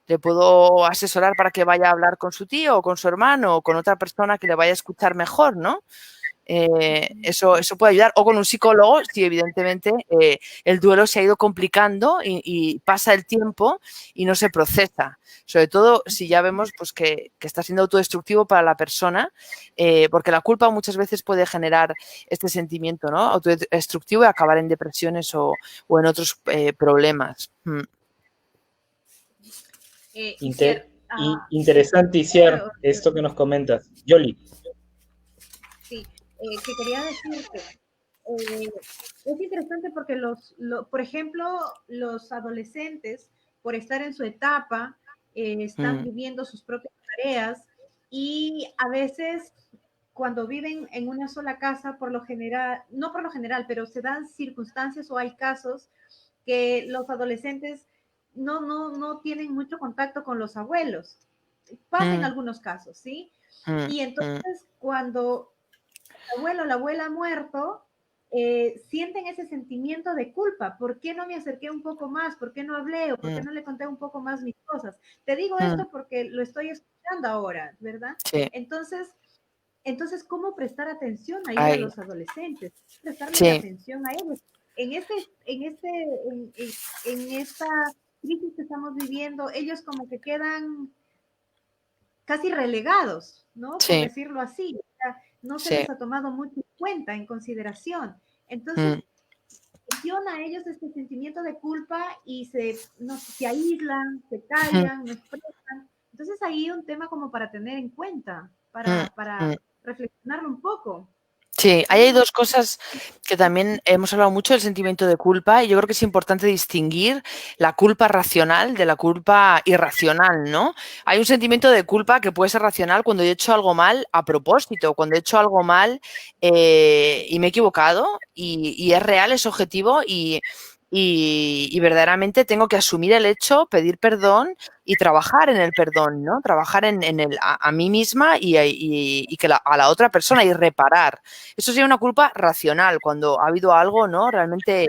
Le puedo asesorar para que vaya a hablar con su tío o con su hermano o con otra persona que le vaya a escuchar mejor, ¿no? Eso puede ayudar. O con un psicólogo, si evidentemente el duelo se ha ido complicando y pasa el tiempo y no se procesa. Sobre todo si ya vemos pues, que está siendo autodestructivo para la persona, porque la culpa muchas veces puede generar este sentimiento, ¿no? Autodestructivo y acabar en depresiones o en otros problemas. Interesante, Isier, esto que nos comentas. Yoli. Sí, que quería decirte, es interesante porque por ejemplo, los adolescentes, por estar en su etapa, están viviendo sus propias tareas y a veces cuando viven en una sola casa, por lo general, no por lo general, pero se dan circunstancias o hay casos que los adolescentes no tienen mucho contacto con los abuelos. Pasa en algunos casos, ¿sí? Y entonces cuando el abuelo o la abuela ha muerto, sienten ese sentimiento de culpa. ¿Por qué no me acerqué un poco más? ¿Por qué no hablé? ¿O por qué no le conté un poco más mis cosas? Te digo esto porque lo estoy escuchando ahora, ¿verdad? Sí. Entonces, ¿cómo prestar atención ahí a los adolescentes? Prestarles atención a ellos. En esta crisis que estamos viviendo, ellos como que quedan casi relegados, ¿no? Por decirlo así. O sea, no se les ha tomado mucho en cuenta, en consideración. Entonces, funciona a ellos este sentimiento de culpa y se aíslan, se callan, no expresan. Entonces, ahí un tema como para tener en cuenta, para reflexionarlo un poco. Sí, ahí hay dos cosas que también hemos hablado mucho del sentimiento de culpa y yo creo que es importante distinguir la culpa racional de la culpa irracional, ¿no? Hay un sentimiento de culpa que puede ser racional cuando yo he hecho algo mal a propósito, cuando he hecho algo mal y me he equivocado y es real, es objetivo y verdaderamente tengo que asumir el hecho, pedir perdón y trabajar en el perdón, ¿no? Trabajar en el, a mí misma y que a la otra persona y reparar. Eso sería una culpa racional, cuando ha habido algo, ¿no? Realmente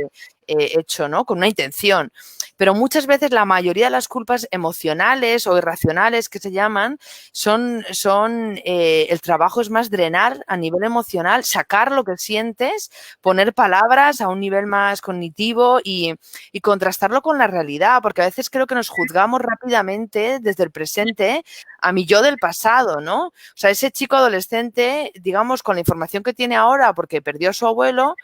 hecho, ¿no? Con una intención. Pero muchas veces la mayoría de las culpas emocionales o irracionales que se llaman el trabajo es más drenar a nivel emocional, sacar lo que sientes, poner palabras a un nivel más cognitivo y contrastarlo con la realidad, porque a veces creo que nos juzgamos rápidamente desde el presente a mi yo del pasado, ¿no? O sea, ese chico adolescente, digamos, con la información que tiene ahora porque perdió a su abuelo,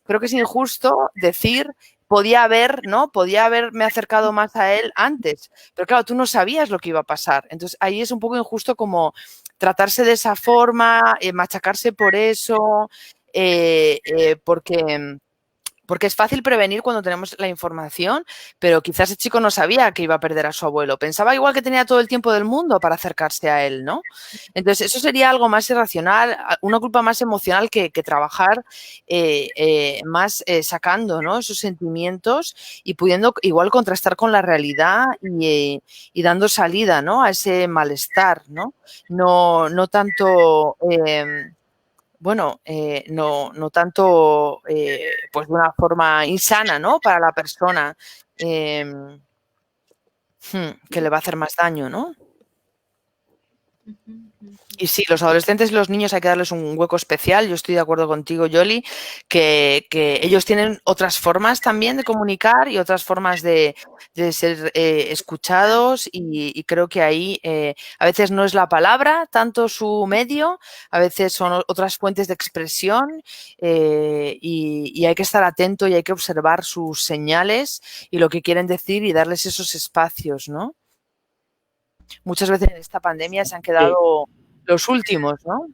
creo que es injusto decir podía haber, ¿no? Podía haberme acercado más a él antes, pero claro, tú no sabías lo que iba a pasar. Entonces ahí es un poco injusto como tratarse de esa forma, machacarse por eso, porque es fácil prevenir cuando tenemos la información, pero quizás ese chico no sabía que iba a perder a su abuelo. Pensaba igual que tenía todo el tiempo del mundo para acercarse a él, ¿no? Entonces, eso sería algo más irracional, una culpa más emocional que trabajar más sacando, ¿no? Esos sentimientos y pudiendo igual contrastar con la realidad y dando salida, ¿no? A ese malestar, ¿no? No tanto... bueno, no tanto pues de una forma insana, ¿no? Para la persona que le va a hacer más daño, ¿no? Y sí, los adolescentes y los niños hay que darles un hueco especial. Yo estoy de acuerdo contigo, Yoli, que ellos tienen otras formas también de comunicar y otras formas de ser escuchados y creo que ahí a veces no es la palabra tanto su medio, a veces son otras fuentes de expresión y hay que estar atento y hay que observar sus señales y lo que quieren decir y darles esos espacios, ¿no? Muchas veces en esta pandemia se han quedado los últimos, ¿no?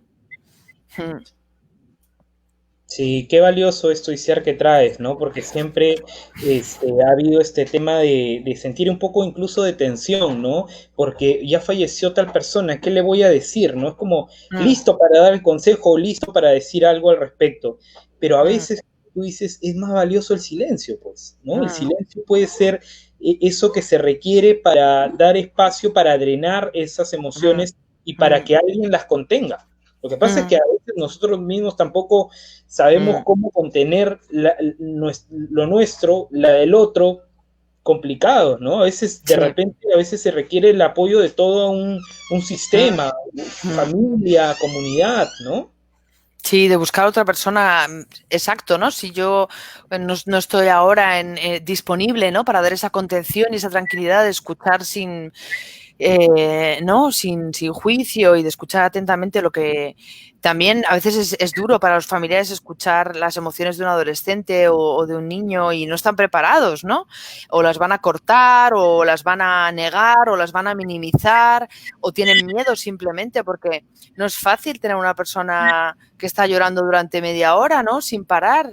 Sí, qué valioso esto, Isiar, que traes, ¿no? Porque siempre ha habido este tema de sentir un poco incluso de tensión, ¿no? Porque ya falleció tal persona, ¿qué le voy a decir? ¿No? Es como listo para dar el consejo, listo para decir algo al respecto. Pero a veces tú dices, es más valioso el silencio, pues, ¿no? El silencio puede ser eso que se requiere para dar espacio, para drenar esas emociones y para que alguien las contenga. Lo que pasa es que a veces nosotros mismos tampoco sabemos cómo contener lo nuestro, la del otro, complicado, ¿no? A veces, de repente, a veces se requiere el apoyo de todo un sistema, familia, comunidad, ¿no? Sí, de buscar a otra persona, exacto, ¿no? Si yo no estoy ahora disponible, ¿no? Para dar esa contención y esa tranquilidad de escuchar ¿no? Sin juicio y de escuchar atentamente lo que también a veces es duro para los familiares escuchar las emociones de un adolescente o de un niño y no están preparados, ¿no? O las van a cortar o las van a negar o las van a minimizar o tienen miedo simplemente porque no es fácil tener una persona que está llorando durante media hora, ¿no? Sin parar,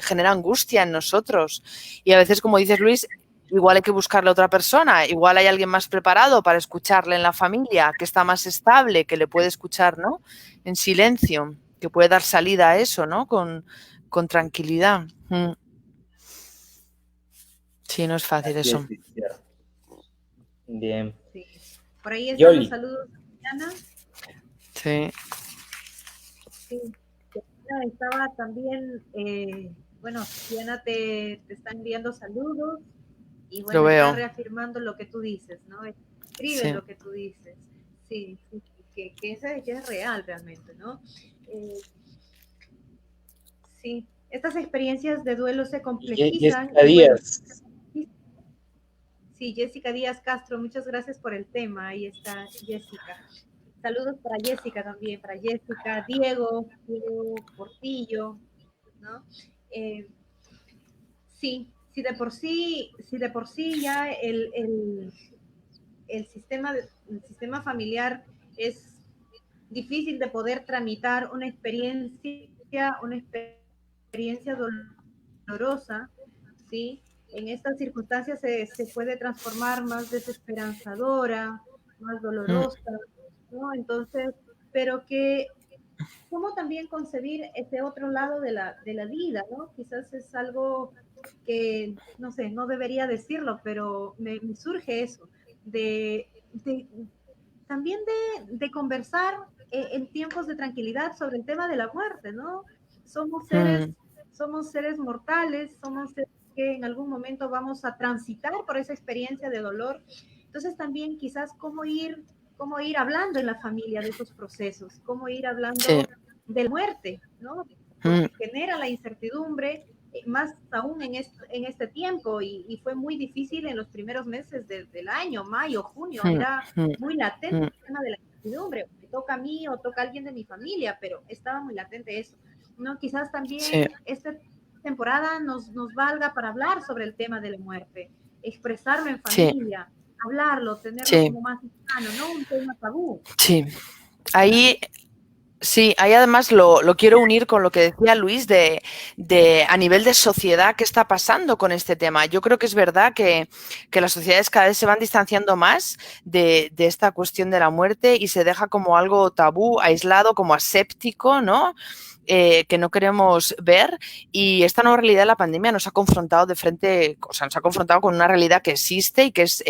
genera angustia en nosotros. Y a veces, como dices, Luis, igual hay que buscarle a otra persona, igual hay alguien más preparado para escucharle en la familia, que está más estable, que le puede escuchar, ¿no? En silencio, que puede dar salida a eso, ¿no? Con tranquilidad. Sí, no es fácil Así eso. es, bien. Sí. Por ahí están los Yoli. saludos de Diana. Sí. Sí. Estaba también, bueno, Diana te está enviando saludos y Lo bueno, está veo. reafirmando lo que tú dices, ¿no? Escribe Sí. lo que tú dices. Sí, sí, que es real realmente, ¿no? Sí, estas experiencias de duelo se complejizan Jessica y bueno, Díaz. sí, Jessica Díaz Castro, muchas gracias por el tema. Ahí está Jessica. Saludos para Jessica también, para Jessica, Diego Portillo, ¿no? Sí, si de por sí ya el sistema familiar es difícil de poder tramitar una experiencia, una experiencia dolorosa, ¿sí? En estas circunstancias se puede transformar más desesperanzadora, más dolorosa, ¿no? Entonces, pero que cómo también concebir ese otro lado de la vida, ¿no? Quizás es algo que, no sé, no debería decirlo, pero me surge eso, de también de conversar en tiempos de tranquilidad sobre el tema de la muerte, ¿no? Somos seres mortales, somos seres que en algún momento vamos a transitar por esa experiencia de dolor. Entonces también quizás cómo ir hablando en la familia de esos procesos, cómo ir hablando de la muerte, ¿no? Porque genera la incertidumbre, más aún en este tiempo, y fue muy difícil en los primeros meses del año, mayo, junio, era muy latente el tema de la incertidumbre, me toca a mí o toca a alguien de mi familia, pero estaba muy latente eso, ¿no? Quizás también esta temporada nos valga para hablar sobre el tema de la muerte, expresarlo en familia, hablarlo, tenerlo como más cercano, no un tema tabú. Sí, ahí además lo quiero unir con lo que decía Luis de a nivel de sociedad, ¿qué está pasando con este tema? Yo creo que es verdad que las sociedades cada vez se van distanciando más de esta cuestión de la muerte y se deja como algo tabú, aislado, como aséptico, ¿no? Que no queremos ver, y esta nueva realidad de la pandemia nos ha confrontado de frente, o sea, nos ha confrontado con una realidad que existe y que es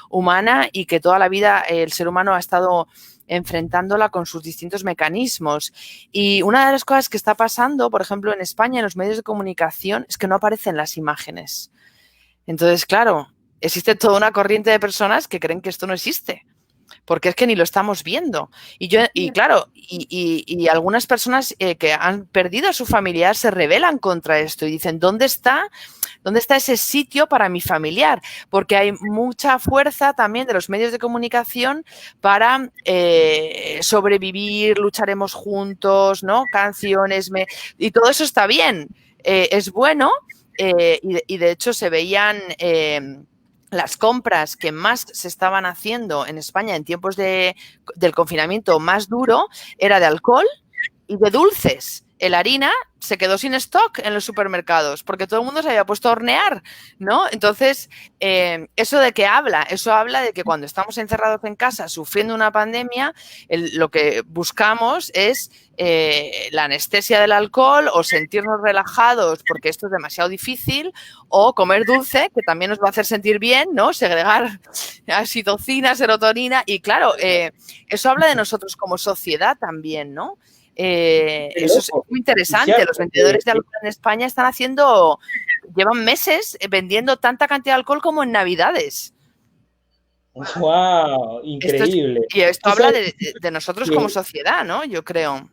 humana, y que toda la vida el ser humano ha estado enfrentándola con sus distintos mecanismos. Y una de las cosas que está pasando, por ejemplo, en España, en los medios de comunicación, es que no aparecen las imágenes. Entonces, claro, existe toda una corriente de personas que creen que esto no existe, porque es que ni lo estamos viendo. Y claro, algunas personas que han perdido a su familiar se rebelan contra esto y dicen, ¿dónde está ese sitio para mi familiar? Porque hay mucha fuerza también de los medios de comunicación para sobrevivir, lucharemos juntos, ¿no? Canciones, y todo eso está bien, es bueno, y de hecho se veían... las compras que más se estaban haciendo en España en tiempos del confinamiento más duro era de alcohol y de dulces. La harina se quedó sin stock en los supermercados porque todo el mundo se había puesto a hornear, ¿no? Entonces, ¿eso de qué habla? Eso habla de que cuando estamos encerrados en casa sufriendo una pandemia, lo que buscamos es la anestesia del alcohol, o sentirnos relajados porque esto es demasiado difícil, o comer dulce, que también nos va a hacer sentir bien, ¿no? Segregar oxitocina, serotonina, y claro, eso habla de nosotros como sociedad también, ¿no? Eso es muy interesante. Los vendedores de alcohol en España llevan meses vendiendo tanta cantidad de alcohol como en Navidades. ¡Wow! Increíble. Esto habla de nosotros como sociedad, ¿no? Yo creo.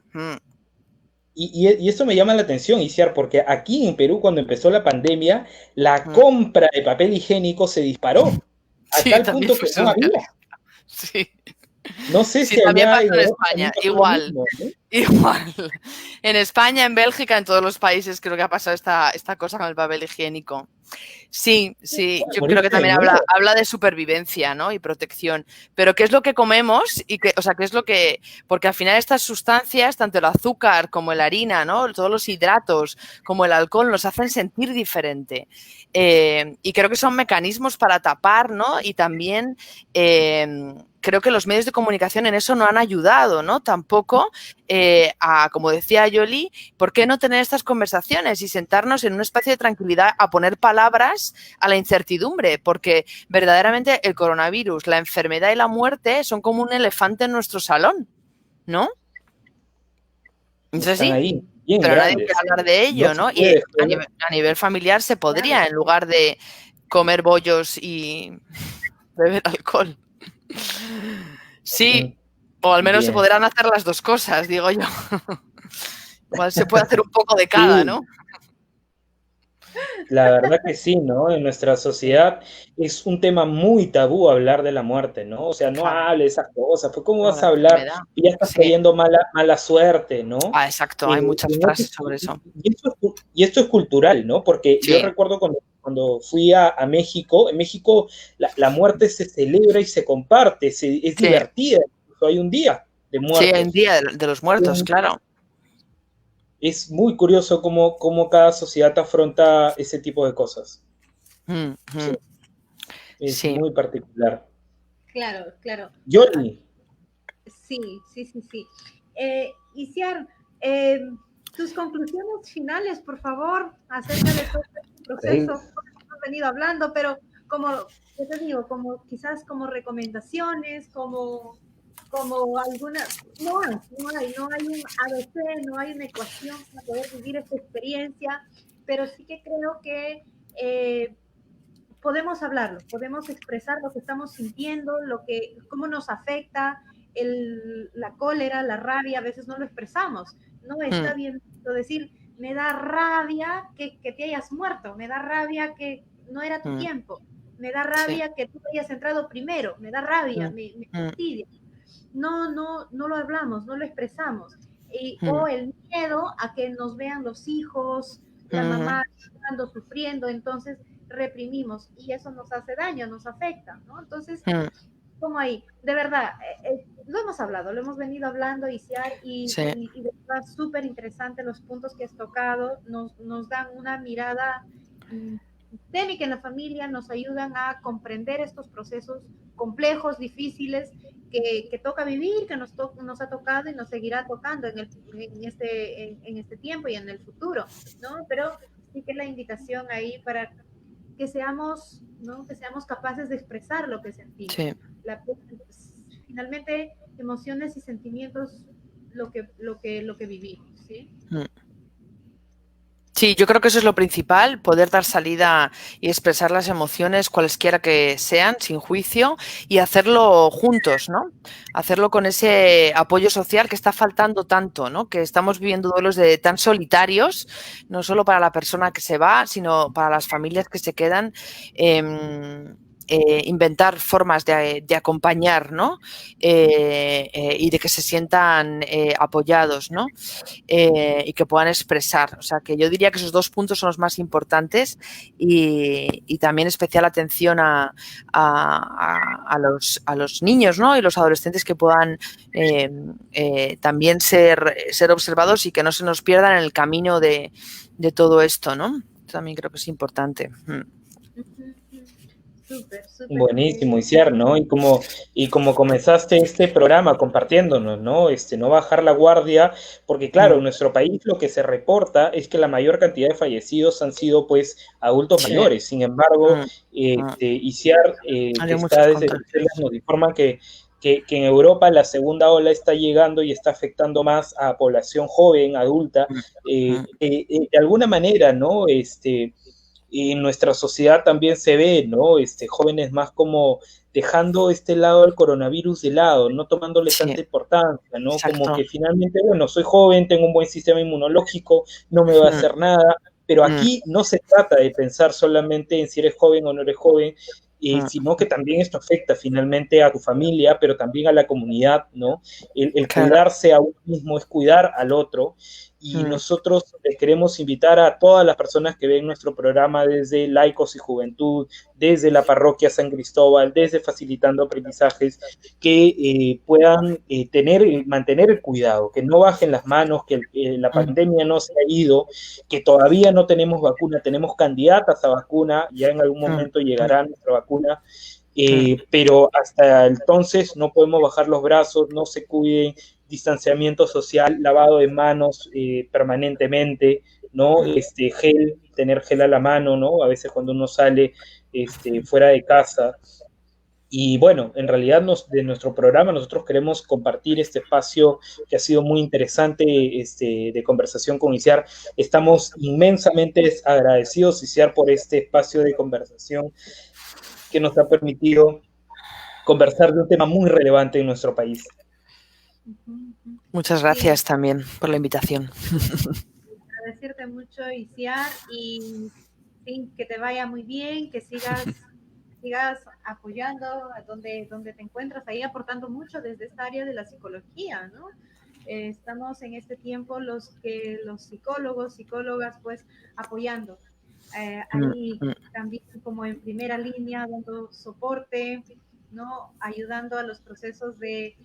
Y esto me llama la atención, Isiar, porque aquí en Perú, cuando empezó la pandemia, la compra de papel higiénico se disparó a tal punto que no había. Sí. No sé si también allá pasó en España, igual. Mismo, ¿no? Igual. En España, en Bélgica, en todos los países creo que ha pasado esta cosa con el papel higiénico. Sí, yo creo que también habla de supervivencia, ¿no? Y protección. Pero ¿qué es lo que comemos? ¿qué es lo que...? Porque al final estas sustancias, tanto el azúcar como la harina, ¿no? Todos los hidratos, como el alcohol, nos hacen sentir diferente. Y creo que son mecanismos para tapar, ¿no? Y también... creo que los medios de comunicación en eso no han ayudado, ¿no? Tampoco como decía Yoli, ¿por qué no tener estas conversaciones y sentarnos en un espacio de tranquilidad a poner palabras a la incertidumbre? Porque verdaderamente el coronavirus, la enfermedad y la muerte son como un elefante en nuestro salón, ¿no? Entonces, sí, pero nadie quiere hablar de ello, ¿no? Y a nivel familiar se podría, en lugar de comer bollos y beber alcohol. Sí, o al menos se podrán hacer las dos cosas, digo yo. Igual se puede hacer un poco de cada, ¿no? La verdad que sí, ¿no? En nuestra sociedad es un tema muy tabú hablar de la muerte, ¿no? O sea, no hable esas cosas, pues ¿cómo vas a hablar? Y ya estás trayendo mala suerte, ¿no? Exacto, hay muchas frases sobre eso. Y esto es cultural, ¿no? Porque yo recuerdo cuando fui a México, en México la muerte se celebra y se comparte, es divertida, hay un día de muertos. Sí, hay un día de los muertos, claro. es muy curioso cómo cada sociedad afronta ese tipo de cosas. Sí, es Sí. muy particular. Claro, claro. Johnny. Sí, sí, sí, sí. Isiar, tus conclusiones finales, por favor, acerca de todo este proceso. Hemos venido hablando, pero como, yo te digo, como quizás como recomendaciones, como alguna, no hay un ABC, no hay una ecuación para poder vivir esta experiencia, pero sí que creo que podemos hablarlo, podemos expresar lo que estamos sintiendo, cómo nos afecta la cólera, la rabia, a veces no lo expresamos. No está bien decir, me da rabia que te hayas muerto, me da rabia que no era tu tiempo, me da rabia que tú hayas entrado primero, me da rabia, me fastidia. No lo hablamos, no lo expresamos. O el miedo a que nos vean los hijos, la mamá llorando, sufriendo, entonces reprimimos y eso nos hace daño, nos afecta, ¿no? Entonces, como ahí, de verdad, lo hemos hablado, lo hemos venido hablando, Isiar, y de verdad súper interesante los puntos que has tocado, nos dan una mirada sistémica en la familia, nos ayudan a comprender estos procesos complejos, difíciles, que toca vivir, que nos ha tocado y nos seguirá tocando en este tiempo y en el futuro, ¿no? Pero sí que la invitación ahí para que seamos, ¿no? Que seamos capaces de expresar lo que sentimos. Sí. Finalmente, emociones y sentimientos, lo que vivimos, ¿sí? Sí, yo creo que eso es lo principal, poder dar salida y expresar las emociones, cualesquiera que sean, sin juicio, y hacerlo juntos, ¿no? Hacerlo con ese apoyo social que está faltando tanto, ¿no? Que estamos viviendo duelos tan solitarios, no solo para la persona que se va, sino para las familias que se quedan. Inventar formas de acompañar, ¿no? Y de que se sientan apoyados, ¿no? Y que puedan expresar. O sea, que yo diría que esos dos puntos son los más importantes y también especial atención a los niños, ¿no? Y los adolescentes que puedan también ser observados y que no se nos pierdan en el camino de todo esto, ¿no? También creo que es importante. Súper, súper. Buenísimo, Isiar, ¿no? Y como comenzaste este programa compartiéndonos, ¿no? No bajar la guardia, porque claro, en nuestro país lo que se reporta es que la mayor cantidad de fallecidos han sido, pues, adultos mayores. Sin embargo, Isiar, que está desde Bruselas, nos informa que en Europa la segunda ola está llegando y está afectando más a población joven, adulta, de alguna manera, ¿no? Y en nuestra sociedad también se ve, ¿no? Jóvenes más como dejando este lado del coronavirus de lado, no tomándoles tanta importancia, ¿no? Exacto. Como que finalmente, bueno, soy joven, tengo un buen sistema inmunológico, no me va a hacer nada, pero aquí no se trata de pensar solamente en si eres joven o no eres joven, sino que también esto afecta finalmente a tu familia, pero también a la comunidad, ¿no? El cuidarse a uno mismo es cuidar al otro, y nosotros queremos invitar a todas las personas que ven nuestro programa desde Laicos y Juventud, desde la parroquia San Cristóbal, desde Facilitando Aprendizajes, que puedan mantener el cuidado, que no bajen las manos, que la pandemia no se ha ido, que todavía no tenemos vacuna, tenemos candidatas a vacuna, ya en algún momento llegará nuestra vacuna, pero hasta entonces no podemos bajar los brazos, no se cuiden, distanciamiento social, lavado de manos permanentemente, ¿no? Tener gel a la mano, ¿no? A veces cuando uno sale fuera de casa. Y bueno, en realidad de nuestro programa nosotros queremos compartir este espacio que ha sido muy interesante de conversación con Isiar. Estamos inmensamente agradecidos, Isiar, por este espacio de conversación que nos ha permitido conversar de un tema muy relevante en nuestro país. Muchas gracias también por la invitación. Agradecerte mucho, Isiar, y que te vaya muy bien, que sigas apoyando a donde te encuentras, ahí aportando mucho desde esta área de la psicología, ¿no? Estamos en este tiempo los psicólogos, psicólogas, pues apoyando. Ahí también como en primera línea, dando soporte, ¿no? Ayudando a los procesos de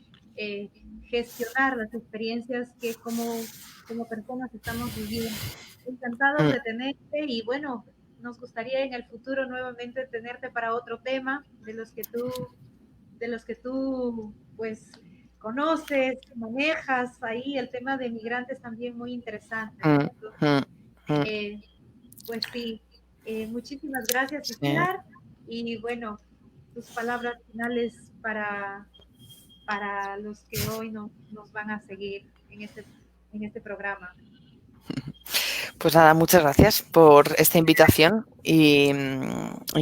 gestionar las experiencias que como personas estamos viviendo. Encantados de tenerte y bueno, nos gustaría en el futuro nuevamente tenerte para otro tema de los que tú pues conoces, manejas ahí. El tema de migrantes también muy interesante, ¿no? Entonces, pues sí, muchísimas gracias, Isiar, y bueno, tus palabras finales para los que hoy nos van a seguir en este programa. Pues nada, muchas gracias por esta invitación y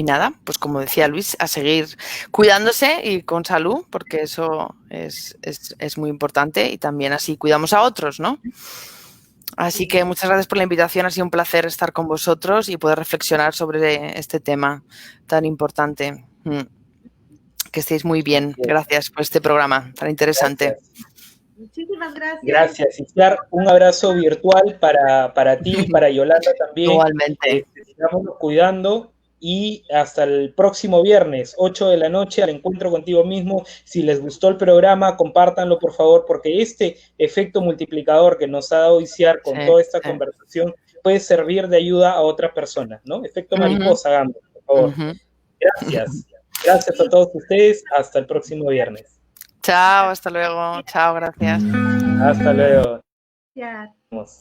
nada, pues como decía Luis, a seguir cuidándose y con salud, porque eso es muy importante y también así cuidamos a otros, ¿no? Así que muchas gracias por la invitación, ha sido un placer estar con vosotros y poder reflexionar sobre este tema tan importante. Que estéis muy bien. Gracias por este programa tan interesante. Gracias. Muchísimas gracias. Gracias, Isiar. Un abrazo virtual para ti y para Yolanda también. Igualmente. Sigamos cuidando y hasta el próximo viernes, 8 de la noche, al encuentro contigo mismo. Si les gustó el programa, compártanlo, por favor, porque este efecto multiplicador que nos ha dado Isiar con toda esta conversación puede servir de ayuda a otras personas, ¿no? Efecto mariposa, Gamba, por favor. Gracias. Gracias a todos ustedes. Hasta el próximo viernes. Chao, hasta luego. Chao, gracias. Hasta luego. Gracias.